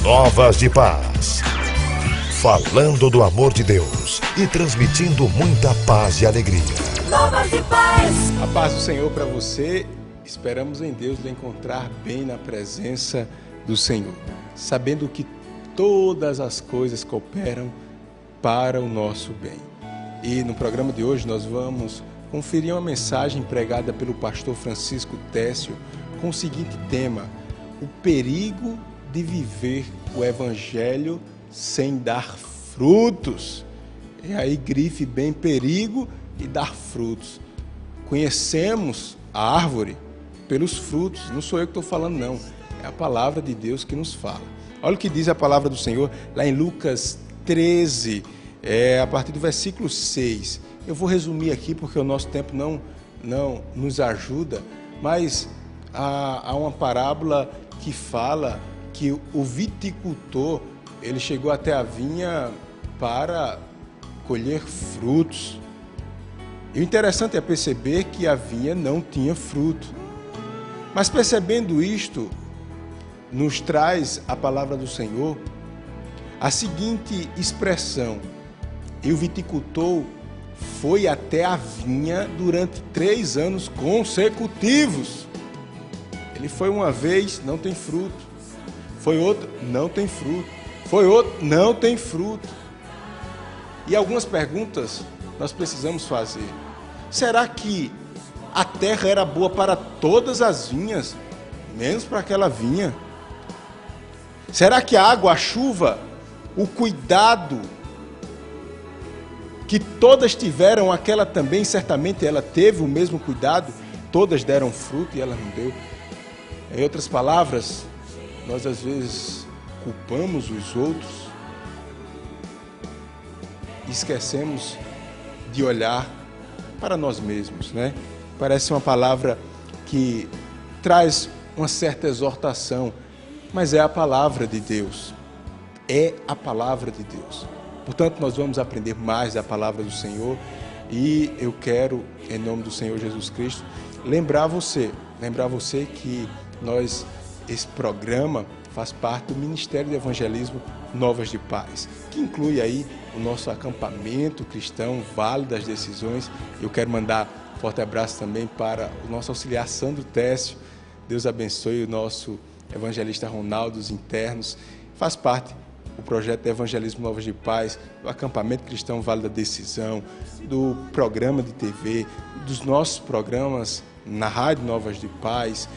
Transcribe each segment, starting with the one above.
Novas de Paz. Falando do amor de Deus e transmitindo muita paz e alegria. Novas de Paz. A paz do Senhor para você. Esperamos em Deus lhe encontrar bem na presença do Senhor, sabendo que todas as coisas cooperam para o nosso bem. E no programa de hoje nós vamos conferir uma mensagem pregada pelo pastor Francisco Técio com o seguinte tema: o perigo de viver o Evangelho sem dar frutos. E aí grife bem perigo e dar frutos. Conhecemos a árvore pelos frutos. Não sou eu que estou falando, não. É a palavra de Deus que nos fala. Olha o que diz a palavra do Senhor lá em Lucas 13, a partir do versículo 6. Eu vou resumir aqui porque o nosso tempo não nos ajuda, mas há uma parábola que fala que o viticultor, ele chegou até a vinha para colher frutos. E o interessante é perceber que a vinha não tinha fruto. Mas percebendo isto, nos traz a palavra do Senhor a seguinte expressão: e o viticultor foi até a vinha durante 3 anos consecutivos. Ele foi uma vez, não tem fruto. Foi outra, não tem fruto. Foi outro, não tem fruto. E algumas perguntas nós precisamos fazer. Será que a terra era boa para todas as vinhas, menos para aquela vinha? Será que a água, a chuva, o cuidado que todas tiveram, aquela também, certamente ela teve o mesmo cuidado, todas deram fruto e ela não deu? Em outras palavras, nós às vezes culpamos os outros e esquecemos de olhar para nós mesmos, né? Parece uma palavra que traz uma certa exortação, mas é a palavra de Deus. É a palavra de Deus. Portanto, nós vamos aprender mais da palavra do Senhor e eu quero, em nome do Senhor Jesus Cristo, lembrar você que esse programa faz parte do Ministério de Evangelismo Novas de Paz, que inclui aí o nosso acampamento cristão, Vale das Decisões. Eu quero mandar um forte abraço também para o nosso auxiliar Sandro Técio. Deus abençoe o nosso evangelista Ronaldo, os internos. Faz parte do projeto de Evangelismo Novas de Paz, do acampamento cristão Vale da Decisão, do programa de TV, dos nossos programas na Rádio Novas de Paz,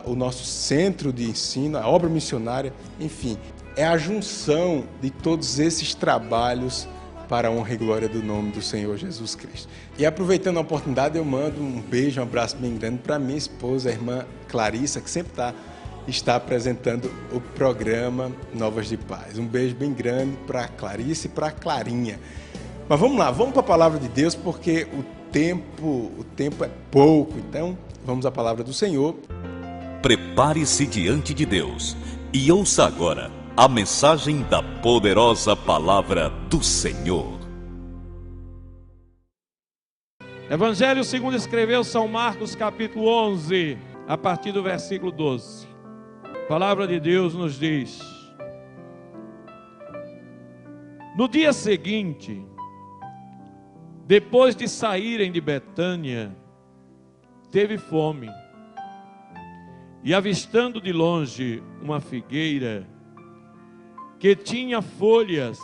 o nosso centro de ensino, a obra missionária, enfim, é a junção de todos esses trabalhos para a honra e glória do nome do Senhor Jesus Cristo. E aproveitando a oportunidade, eu mando um beijo, um abraço bem grande para minha esposa, a irmã Clarissa, que sempre está apresentando o programa Novas de Paz. Um beijo bem grande para a Clarissa e para a Clarinha. Mas vamos lá, vamos para a palavra de Deus, porque o tempo é pouco, então vamos à palavra do Senhor. Prepare-se diante de Deus e ouça agora a mensagem da poderosa palavra do Senhor. Evangelho segundo escreveu São Marcos, capítulo 11, a partir do versículo 12. A palavra de Deus nos diz: no dia seguinte, depois de saírem de Betânia, teve fome. E avistando de longe uma figueira que tinha folhas,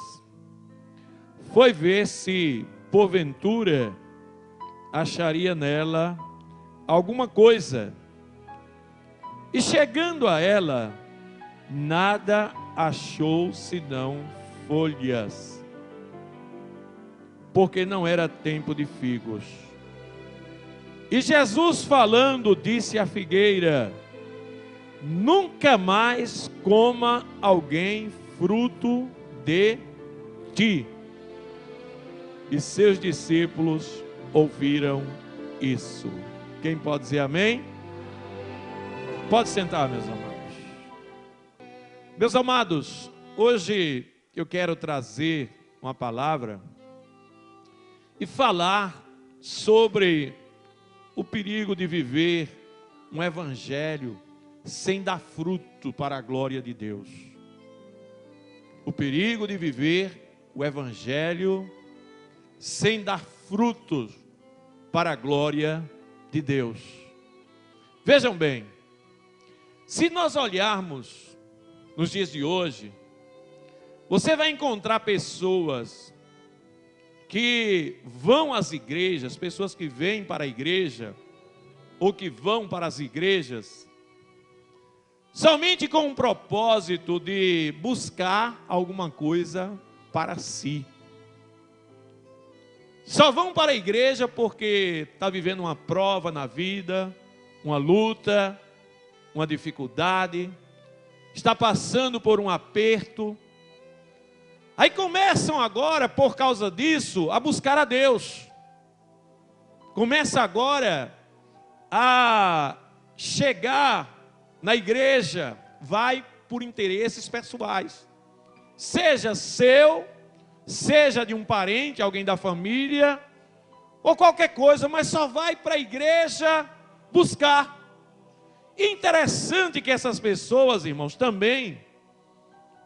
foi ver se, porventura, acharia nela alguma coisa. E chegando a ela, nada achou senão folhas, porque não era tempo de figos. E Jesus falando, disse à figueira: nunca mais coma alguém fruto de ti. E seus discípulos ouviram isso. Quem pode dizer amém? Pode sentar, meus amados. Meus amados, hoje eu quero trazer uma palavra e falar sobre o perigo de viver um evangelho sem dar fruto para a glória de Deus. o perigo de viver o Evangelho sem dar frutos para a glória de Deus. Vejam bem, se nós olharmos nos dias de hoje, você vai encontrar pessoas que vão às igrejas, pessoas que vêm para a igreja, ou que vão para as igrejas, somente com um propósito de buscar alguma coisa para si. Só vão para a igreja porque está vivendo uma prova na vida, uma luta, uma dificuldade, está passando por um aperto. Aí começam agora, por causa disso, a buscar a Deus. Começa agora a chegar na igreja, vai por interesses pessoais. Seja seu, seja de um parente, alguém da família, ou qualquer coisa, mas só vai para a igreja buscar. Interessante que essas pessoas, irmãos, também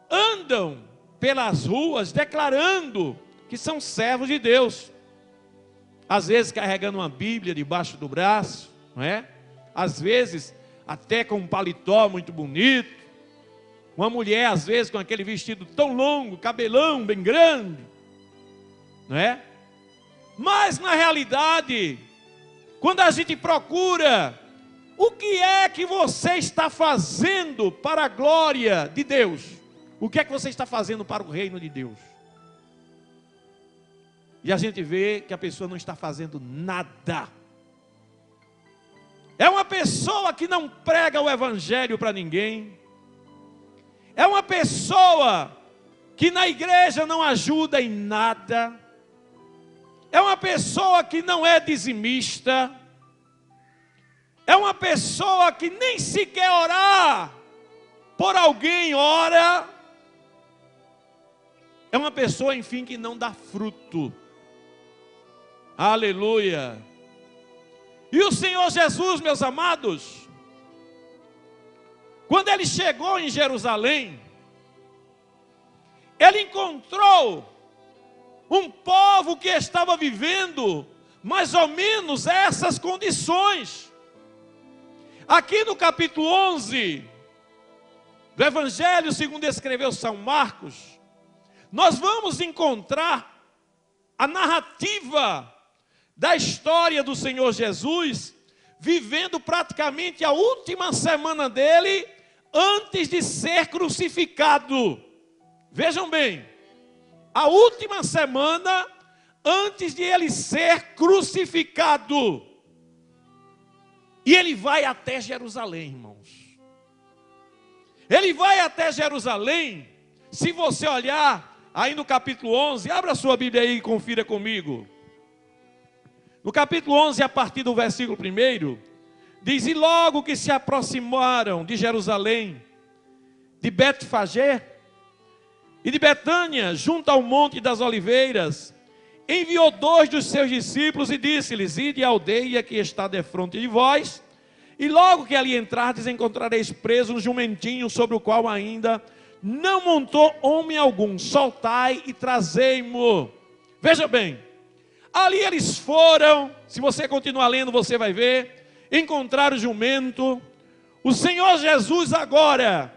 andam pelas ruas declarando que são servos de Deus. Às vezes carregando uma Bíblia debaixo do braço, não é? Às vezes até com um paletó muito bonito. Uma mulher às vezes com aquele vestido tão longo, cabelão bem grande, não é? Mas na realidade, quando a gente procura, o que é que você está fazendo para a glória de Deus? O que é que você está fazendo para o reino de Deus? E a gente vê que a pessoa não está fazendo nada. É uma pessoa que não prega o evangelho para ninguém. É uma pessoa que na igreja não ajuda em nada. É uma pessoa que não é dizimista. É uma pessoa que nem sequer orar por alguém ora. É uma pessoa, enfim, que não dá fruto. Aleluia. E o Senhor Jesus, meus amados, quando ele chegou em Jerusalém, ele encontrou um povo que estava vivendo mais ou menos essas condições. Aqui no capítulo 11 do Evangelho segundo escreveu São Marcos, nós vamos encontrar a narrativa da história do Senhor Jesus, vivendo praticamente a última semana dele, antes de ser crucificado. Vejam bem, a última semana, antes de ele ser crucificado. E ele vai até Jerusalém, irmãos. Ele vai até Jerusalém, se você olhar aí no capítulo 11, abra a sua Bíblia aí e confira comigo. No capítulo 11, a partir do versículo 1, diz: E logo que se aproximaram de Jerusalém, de Betfagé e de Betânia, junto ao Monte das Oliveiras, enviou 2 dos seus discípulos e disse-lhes: Ide à aldeia que está defronte de vós, e logo que ali entrardes, encontrareis preso um jumentinho sobre o qual ainda não montou homem algum. Soltai e trazei-mo. Veja bem, ali eles foram, se você continuar lendo você vai ver, encontraram o jumento. O Senhor Jesus agora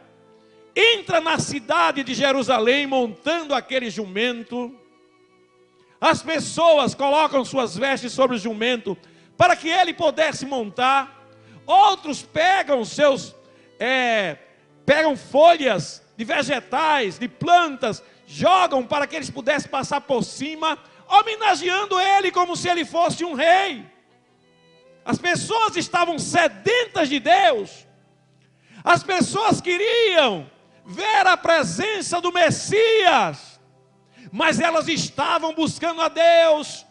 entra na cidade de Jerusalém montando aquele jumento. As pessoas colocam suas vestes sobre o jumento para que ele pudesse montar. Outros pegam pegam folhas de vegetais, de plantas, jogam para que eles pudessem passar por cima, homenageando ele como se ele fosse um rei. As pessoas estavam sedentas de Deus. As pessoas queriam ver a presença do Messias, mas elas estavam buscando a Deus.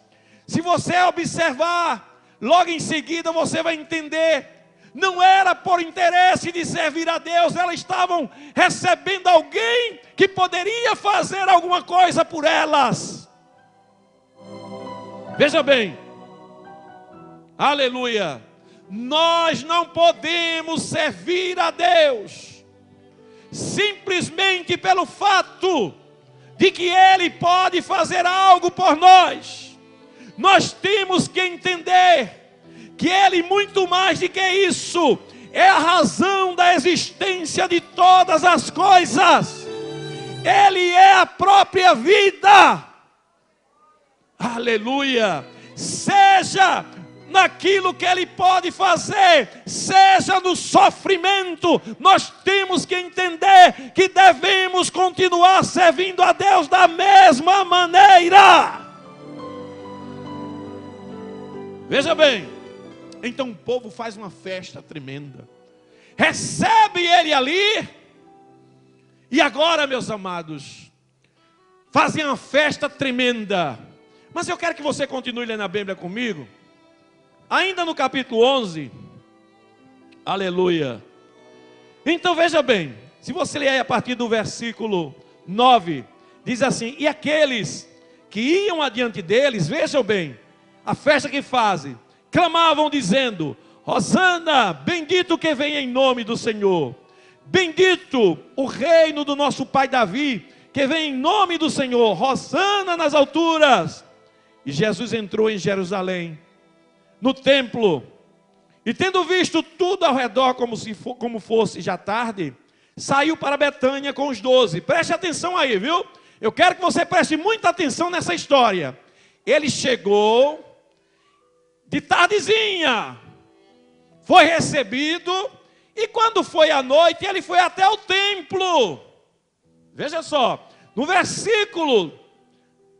Se você observar, logo em seguida você vai entender, não era por interesse de servir a Deus, elas estavam recebendo alguém que poderia fazer alguma coisa por elas. Veja bem, aleluia, nós não podemos servir a Deus simplesmente pelo fato de que Ele pode fazer algo por nós. Nós temos que entender que Ele, muito mais do que isso, é a razão da existência de todas as coisas. Ele é a própria vida. Aleluia! Seja naquilo que Ele pode fazer, seja no sofrimento, nós temos que entender que devemos continuar servindo a Deus da mesma maneira. Veja bem, então o povo faz uma festa tremenda, recebe Ele ali, e agora, meus amados, fazem uma festa tremenda. Mas eu quero que você continue lendo a Bíblia comigo. Ainda no capítulo 11, aleluia. Então veja bem, se você ler aí a partir do versículo 9, diz assim: e aqueles que iam adiante deles, vejam bem, a festa que fazem, clamavam dizendo: Hosana, bendito que vem em nome do Senhor, bendito o reino do nosso pai Davi, que vem em nome do Senhor, Hosana nas alturas. E Jesus entrou em Jerusalém, no templo, e tendo visto tudo ao redor como fosse já tarde, saiu para Betânia com os 12. Preste atenção aí, viu? Eu quero que você preste muita atenção nessa história. Ele chegou de tardezinha, foi recebido, e quando foi à noite, ele foi até o templo. Veja só, no versículo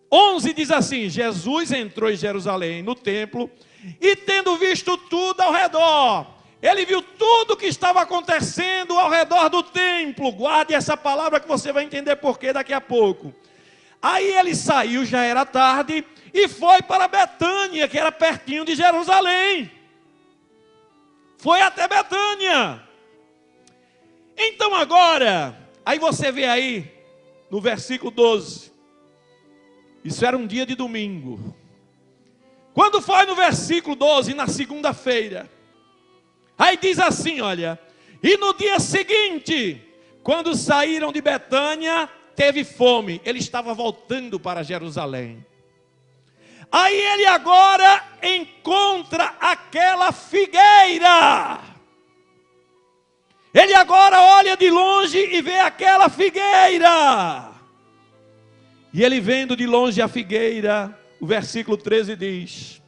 11 diz assim: Jesus entrou em Jerusalém, no templo, e tendo visto tudo ao redor, ele viu tudo que estava acontecendo ao redor do templo. Guarde essa palavra que você vai entender porquê daqui a pouco. Aí ele saiu, já era tarde, e foi para Betânia, que era pertinho de Jerusalém. Foi até Betânia. Então agora, aí você vê aí, no versículo 12, isso era um dia de domingo. Quando foi no versículo 12, na segunda-feira, aí diz assim, olha: e no dia seguinte, quando saíram de Betânia, teve fome. Ele estava voltando para Jerusalém. Aí ele agora encontra aquela figueira. Ele agora olha de longe e vê aquela figueira. E ele vendo de longe a figueira, o versículo 13 diz,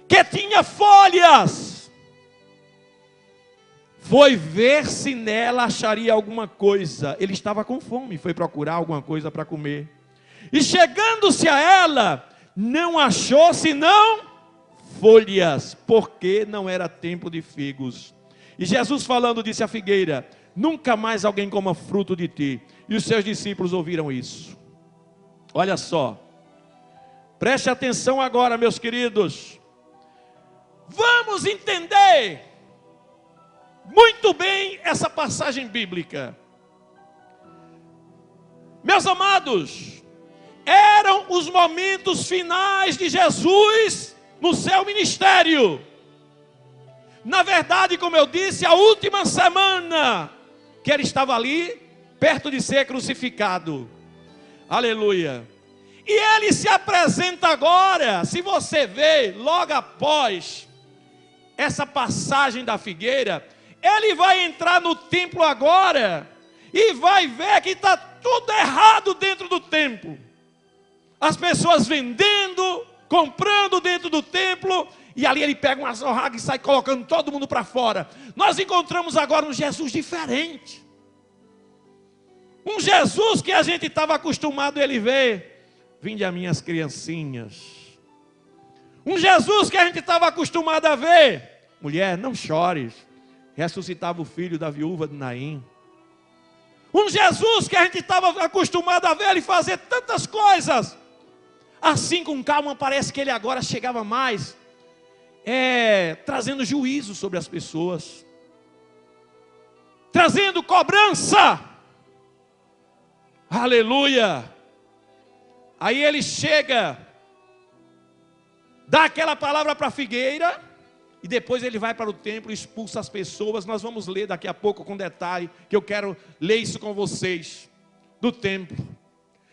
que tinha folhas, foi ver se nela acharia alguma coisa. Ele estava com fome, foi procurar alguma coisa para comer. E chegando-se a ela, não achou senão folhas, porque não era tempo de figos. E Jesus falando disse à figueira: nunca mais alguém coma fruto de ti. E os seus discípulos ouviram isso. Olha só, preste atenção agora, meus queridos. Vamos entender muito bem essa passagem bíblica. Meus amados, eram os momentos finais de Jesus no seu ministério. Na verdade, como eu disse, a última semana que ele estava ali, perto de ser crucificado. Aleluia. E ele se apresenta agora, se você vê, logo após essa passagem da figueira, ele vai entrar no templo agora e vai ver que está tudo errado dentro do templo. As pessoas vendendo, comprando dentro do templo, e ali ele pega uma zorraga e sai colocando todo mundo para fora. Nós encontramos agora um Jesus diferente. Um Jesus que a gente estava acostumado a ele ver. Vinde a minhas criancinhas. Um Jesus que a gente estava acostumado a ver. Mulher, não chores. Ressuscitava o filho da viúva de Naim. Um Jesus que a gente estava acostumado a ver ele fazer tantas coisas. Assim, com calma, parece que ele agora chegava mais, trazendo juízo sobre as pessoas, trazendo cobrança. Aleluia. Aí ele chega, dá aquela palavra para a figueira, e depois ele vai para o templo e expulsa as pessoas. Nós vamos ler daqui a pouco com detalhe, que eu quero ler isso com vocês, do templo.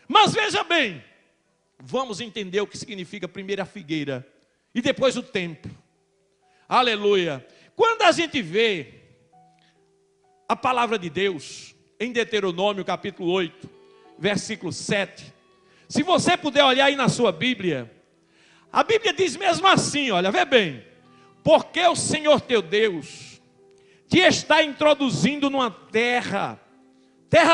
Mas veja bem, vamos entender o que significa primeiro a figueira e depois o templo. Aleluia. Quando a gente vê a palavra de Deus em Deuteronômio capítulo 8, versículo 7, se você puder olhar aí na sua Bíblia, a Bíblia diz mesmo assim, olha, vê bem: porque o Senhor teu Deus te está introduzindo numa terra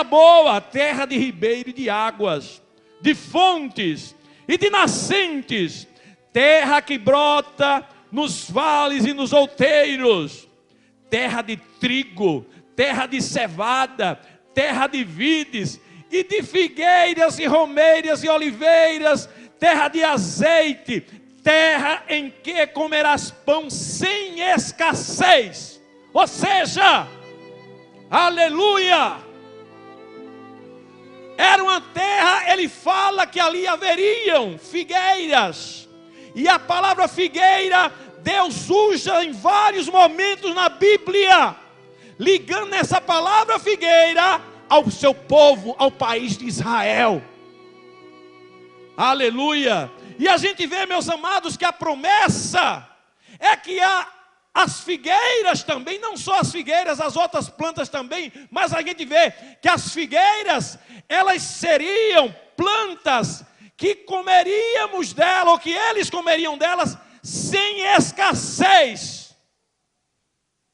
boa, terra de ribeiro e de águas, de fontes e de nascentes, terra que brota nos vales e nos outeiros, terra de trigo, terra de cevada, terra de vides, e de figueiras e romeiras e oliveiras, terra de azeite, terra em que comerás pão sem escassez. Ou seja, aleluia, era uma terra, ele fala que ali haveriam figueiras, e a palavra figueira, Deus usa em vários momentos na Bíblia, ligando essa palavra figueira ao seu povo, ao país de Israel. Aleluia. E a gente vê, meus amados, que a promessa é que as figueiras também, não só as figueiras, as outras plantas também, mas a gente vê que as figueiras, elas seriam plantas que comeríamos dela, ou que eles comeriam delas sem escassez,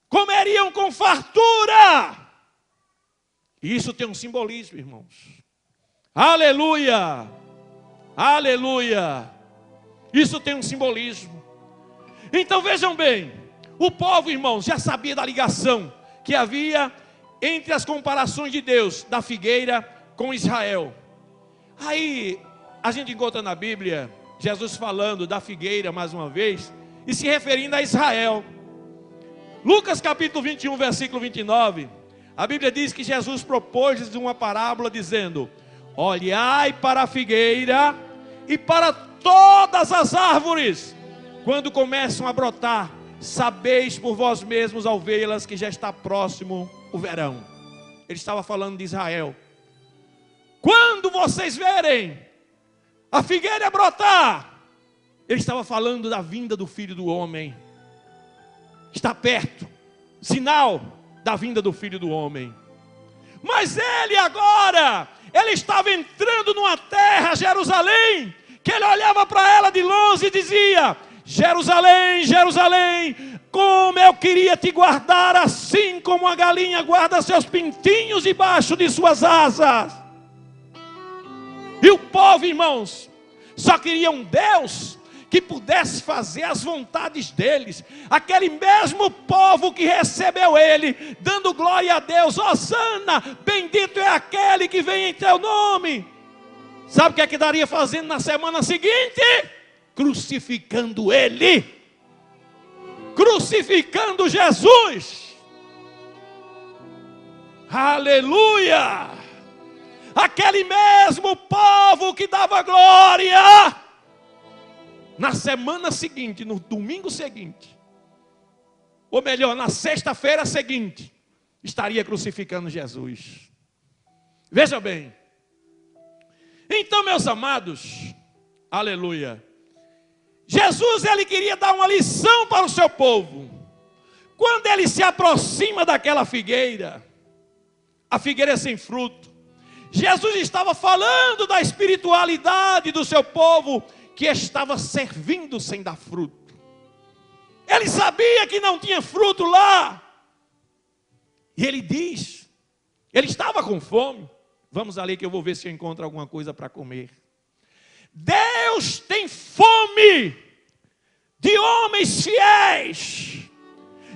comeriam com fartura. E isso tem um simbolismo, irmãos. Aleluia, aleluia. Isso tem um simbolismo. Então vejam bem, o povo, irmãos, já sabia da ligação que havia entre as comparações de Deus da figueira com Israel. Aí a gente encontra na Bíblia Jesus falando da figueira mais uma vez e se referindo a Israel. Lucas capítulo 21, versículo 29, a Bíblia diz que Jesus propôs uma parábola dizendo: olhai para a figueira e para todas as árvores, quando começam a brotar, sabeis por vós mesmos ao vê-las que já está próximo o verão. Ele estava falando de Israel. Quando vocês verem a figueira brotar, ele estava falando da vinda do Filho do Homem. Está perto, sinal da vinda do Filho do Homem. Mas ele agora, ele estava entrando numa terra, Jerusalém, que ele olhava para ela de longe e dizia: Jerusalém, Jerusalém, como eu queria te guardar, assim como a galinha guarda seus pintinhos debaixo de suas asas. E o povo, irmãos, só queria um Deus que pudesse fazer as vontades deles. Aquele mesmo povo que recebeu ele, dando glória a Deus: Hosana, bendito é aquele que vem em teu nome. Sabe o que é que daria fazendo na semana seguinte? Crucificando ele, crucificando Jesus. Aleluia. Aquele mesmo povo que dava glória, na semana seguinte, no domingo seguinte, ou melhor, na sexta-feira seguinte, estaria crucificando Jesus. Veja bem. Então, meus amados, aleluia, Jesus, ele queria dar uma lição para o seu povo. Quando ele se aproxima daquela figueira, a figueira sem fruto, Jesus estava falando da espiritualidade do seu povo, que estava servindo sem dar fruto. Ele sabia que não tinha fruto lá. E ele diz, ele estava com fome. Vamos ali que eu vou ver se eu encontro alguma coisa para comer. Deus tem fome de homens fiéis.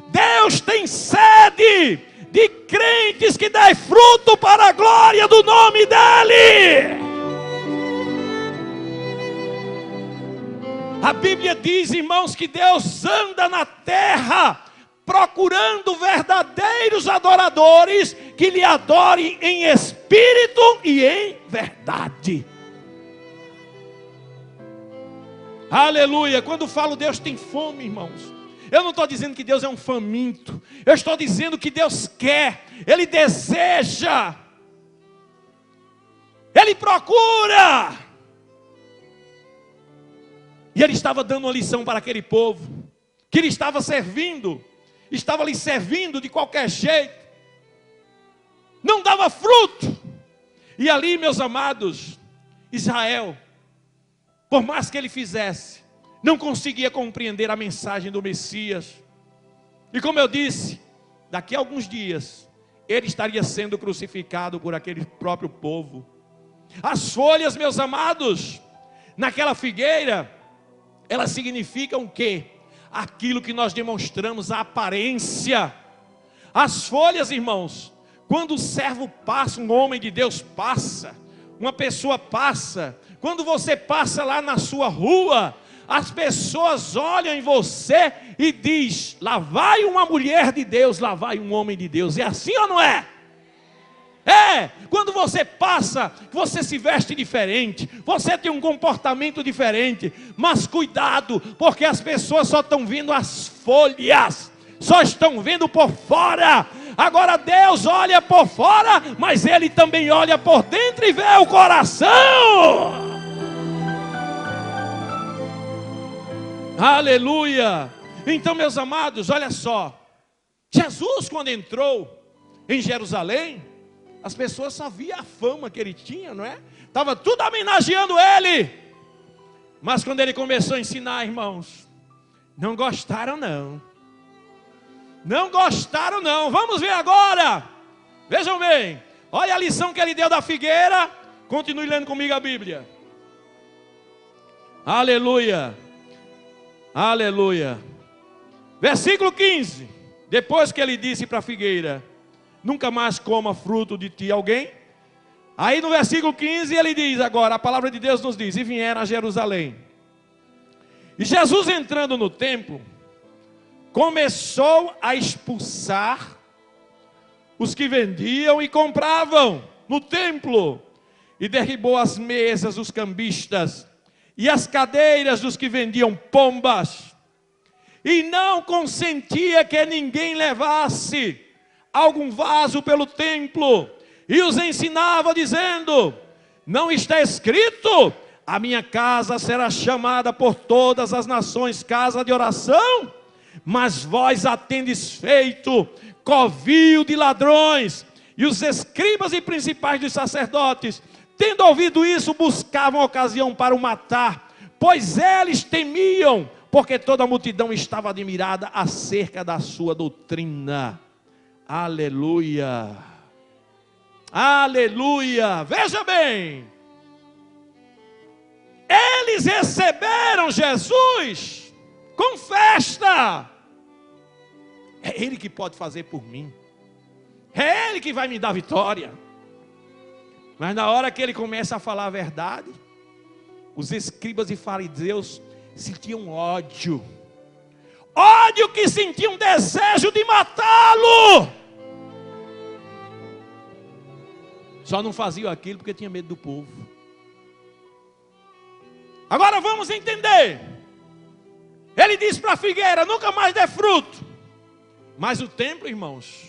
Deus tem sede de crentes que dêem fruto para a glória do nome dEle. A Bíblia diz, irmãos, que Deus anda na terra procurando verdadeiros adoradores que lhe adorem em espírito e em verdade. Aleluia. Quando falo Deus tem fome, irmãos, Eu não estou dizendo que Deus é um faminto. Eu estou dizendo que Deus quer, Ele deseja, Ele procura. E Ele estava dando uma lição para aquele povo, que Ele estava servindo, estava lhe servindo de qualquer jeito, não dava fruto. E ali, meus amados, Israel, por mais que ele fizesse, não conseguia compreender a mensagem do Messias. E como eu disse, daqui a alguns dias, ele estaria sendo crucificado por aquele próprio povo. As folhas, meus amados, naquela figueira, elas significam o quê? Aquilo que nós demonstramos, a aparência. As folhas, irmãos, quando o servo passa, um homem de Deus passa, uma pessoa passa, quando você passa lá na sua rua, as pessoas olham em você e diz: lá vai uma mulher de Deus, lá vai um homem de Deus. É assim ou não é? É, quando você passa, você se veste diferente, você tem um comportamento diferente, mas cuidado, porque as pessoas só estão vendo as folhas, só estão vendo por fora. Agora Deus olha por fora, mas Ele também olha por dentro e vê o coração. Aleluia! Então, meus amados, olha só, Jesus, quando entrou em Jerusalém, as pessoas só viam a fama que ele tinha, não é? Estava tudo homenageando ele. Mas quando ele começou a ensinar, irmãos, não gostaram não. Não gostaram não. Vamos ver agora. Vejam bem. Olha a lição que ele deu da figueira. Continue lendo comigo a Bíblia. Aleluia. Aleluia. Versículo 15. Depois que ele disse para a figueira: nunca mais coma fruto de ti alguém. Aí no versículo 15 ele diz agora, a palavra de Deus nos diz: e vieram a Jerusalém. E Jesus, entrando no templo, começou a expulsar os que vendiam e compravam no templo, e derribou as mesas dos cambistas e as cadeiras dos que vendiam pombas, e não consentia que ninguém levasse algum vaso pelo templo, e os ensinava dizendo: não está escrito, a minha casa será chamada por todas as nações casa de oração? Mas vós a tendes feito covil de ladrões. E os escribas e principais dos sacerdotes, tendo ouvido isso, buscavam ocasião para o matar, pois eles temiam, porque toda a multidão estava admirada acerca da sua doutrina. Aleluia, aleluia. Veja bem, eles receberam Jesus com festa. É Ele que pode fazer por mim, é Ele que vai me dar vitória. Mas na hora que ele começa a falar a verdade, os escribas e fariseus sentiam ódio. Ódio que sentiam desejo de matá-lo. Só não faziam aquilo porque tinha medo do povo. Agora vamos entender. Ele disse para a figueira: nunca mais dê fruto. Mas o templo, irmãos,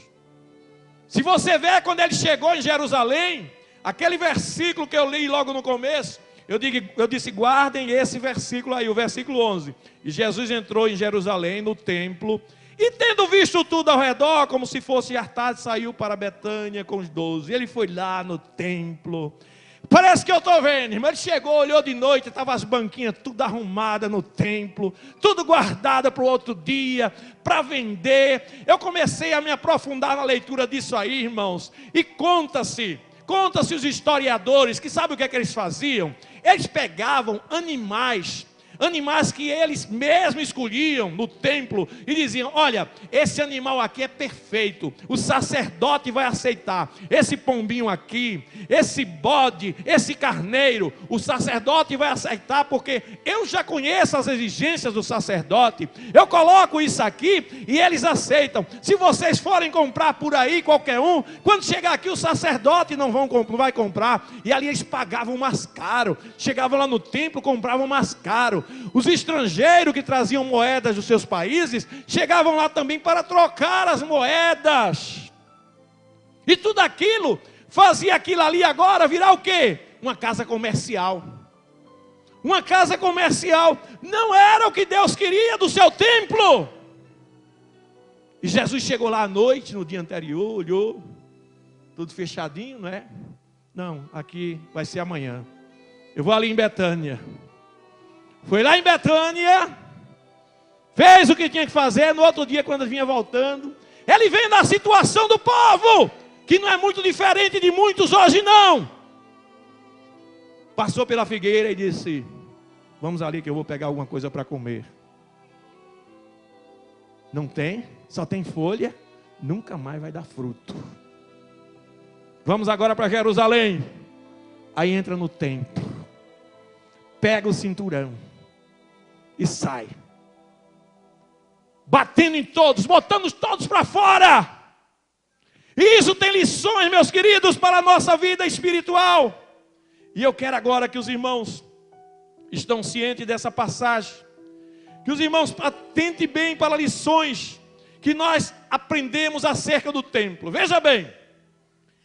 se você ver quando ele chegou em Jerusalém, aquele versículo que eu li logo no começo, eu disse: guardem esse versículo aí, o versículo 11. E Jesus entrou em Jerusalém, no templo, e tendo visto tudo ao redor, como se fosse à tarde, saiu para Betânia com os 12. Ele foi lá no templo. Parece que eu estou vendo, irmão. Ele chegou, olhou de noite, estavam as banquinhas tudo arrumadas no templo, tudo guardada para o outro dia, para vender. Eu comecei a me aprofundar na leitura disso aí, irmãos. E conta-se os historiadores, que sabe o que é que eles faziam? Eles pegavam animais que eles mesmos escolhiam no templo, e diziam: olha, esse animal aqui é perfeito, o sacerdote vai aceitar. Esse pombinho aqui, esse bode, esse carneiro, o sacerdote vai aceitar, porque eu já conheço as exigências do sacerdote. Eu coloco isso aqui e eles aceitam. Se vocês forem comprar por aí, qualquer um, quando chegar aqui o sacerdote não vai comprar. E ali eles pagavam mais caro. Chegavam lá no templo, compravam mais caro. os estrangeiros que traziam moedas dos seus países, chegavam lá também para trocar as moedas. E tudo aquilo, fazia aquilo ali agora virar o quê? Uma casa comercial. Uma casa comercial. Não era o que Deus queria do seu templo. E Jesus chegou lá à noite, no dia anterior, olhou, tudo fechadinho, não é? Não, aqui vai ser amanhã. Eu vou ali em Betânia. Foi lá em Betânia, fez o que tinha que fazer. No outro dia, quando vinha voltando, ele vem na situação do povo, que não é muito diferente de muitos hoje não. Passou pela figueira e disse: vamos ali que eu vou pegar alguma coisa para comer. Não tem, só tem folha, nunca mais vai dar fruto. Vamos agora para Jerusalém. Aí entra no templo, pega o cinturão e sai, batendo em todos, botando todos para fora. E isso tem lições, meus queridos, para a nossa vida espiritual. E eu quero agora que os irmãos estão cientes dessa passagem, que os irmãos atentem bem para lições que nós aprendemos acerca do templo. Veja bem,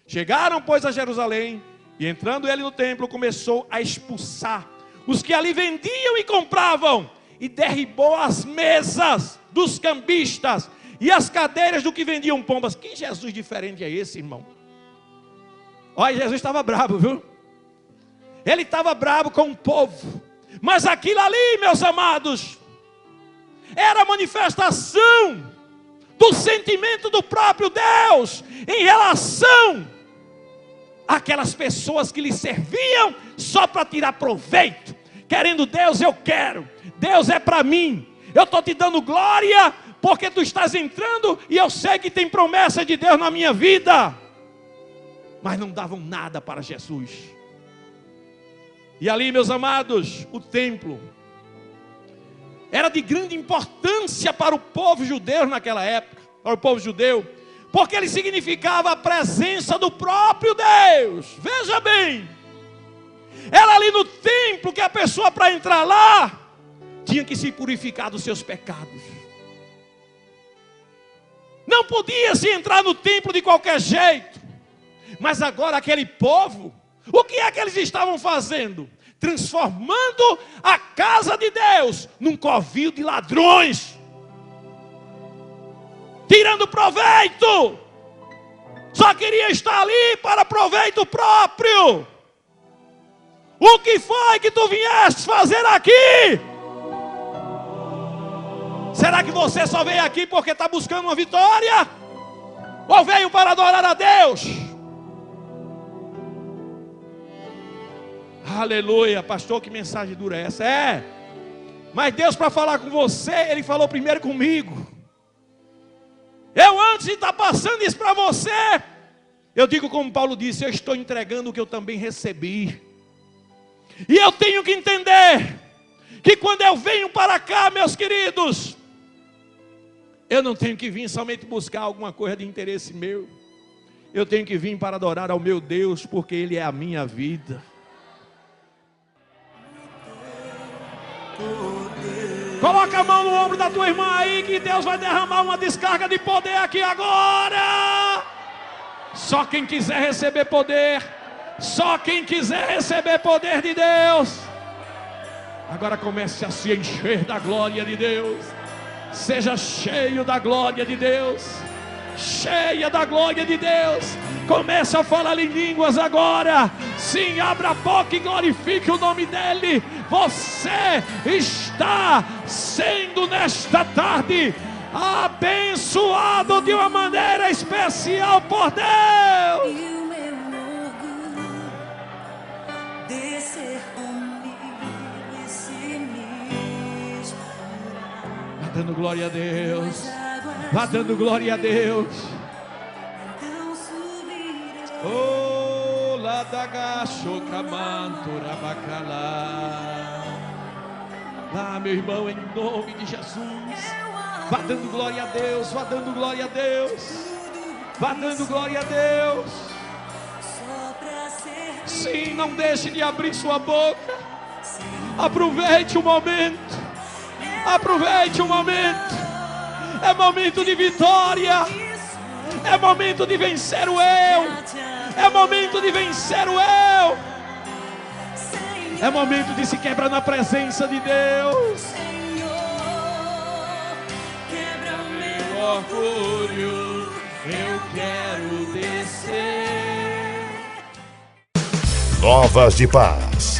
chegaram pois a Jerusalém, e entrando ele no templo, começou a expulsar os que ali vendiam e compravam, e derribou as mesas dos cambistas e as cadeiras do que vendiam pombas. Que Jesus diferente é esse, irmão? Olha, Jesus estava bravo, viu? Ele estava bravo com o povo, mas aquilo ali, meus amados, era a manifestação do sentimento do próprio Deus em relação àquelas pessoas que lhe serviam só para tirar proveito, querendo: Deus, eu quero, Deus é para mim, eu estou te dando glória porque tu estás entrando e eu sei que tem promessa de Deus na minha vida. Mas não davam nada para Jesus. E ali, meus amados, o templo era de grande importância para o povo judeu naquela época, para o povo judeu, porque ele significava a presença do próprio Deus. Veja bem, era ali no templo que a pessoa, para entrar lá, tinha que se purificar dos seus pecados. Não podia se entrar no templo de qualquer jeito. Mas agora aquele povo, o que é que eles estavam fazendo? Transformando a casa de Deus num covil de ladrões, tirando proveito. Só queria estar ali para proveito próprio. O que foi que tu vieste fazer aqui? Será que você só veio aqui porque está buscando uma vitória? Ou veio para adorar a Deus? Aleluia, pastor, que mensagem dura é essa? É, mas Deus, para falar com você, Ele falou primeiro comigo. Eu, antes de estar passando isso para você, eu digo como Paulo disse: eu estou entregando o que eu também recebi. E eu tenho que entender que quando eu venho para cá, meus queridos, eu não tenho que vir somente buscar alguma coisa de interesse meu. Eu tenho que vir para adorar ao meu Deus, porque Ele é a minha vida. Coloca a mão no ombro da tua irmã aí, que Deus vai derramar uma descarga de poder aqui agora. Só quem quiser receber poder, só quem quiser receber poder de Deus, agora comece a se encher da glória de Deus. Seja cheio da glória de Deus, cheia da glória de Deus. Comece a falar em línguas agora. Sim, abra a boca e glorifique o nome dEle. Você está sendo nesta tarde abençoado de uma maneira especial por Deus. E o meu orgulho de ser comigo e se misturar. Vá dando glória a Deus. Vá dando glória a Deus. Então subirei. Oh, lá da gachocamantura bacalá. Lá, meu irmão, em nome de Jesus. Vá dando glória a Deus. Vá dando glória a Deus. Vá dando glória a Deus. Só pra ser Sim, não deixe de abrir sua boca. sem Aproveite o momento. Aproveite o momento. É momento de vitória. É momento de vencer o eu. É momento de vencer o eu. É momento de se quebrar na presença de Deus. Orgulho, eu quero descer. Novas de Paz.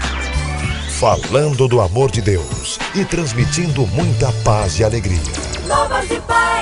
Falando do amor de Deus e transmitindo muita paz e alegria. Novas de Paz.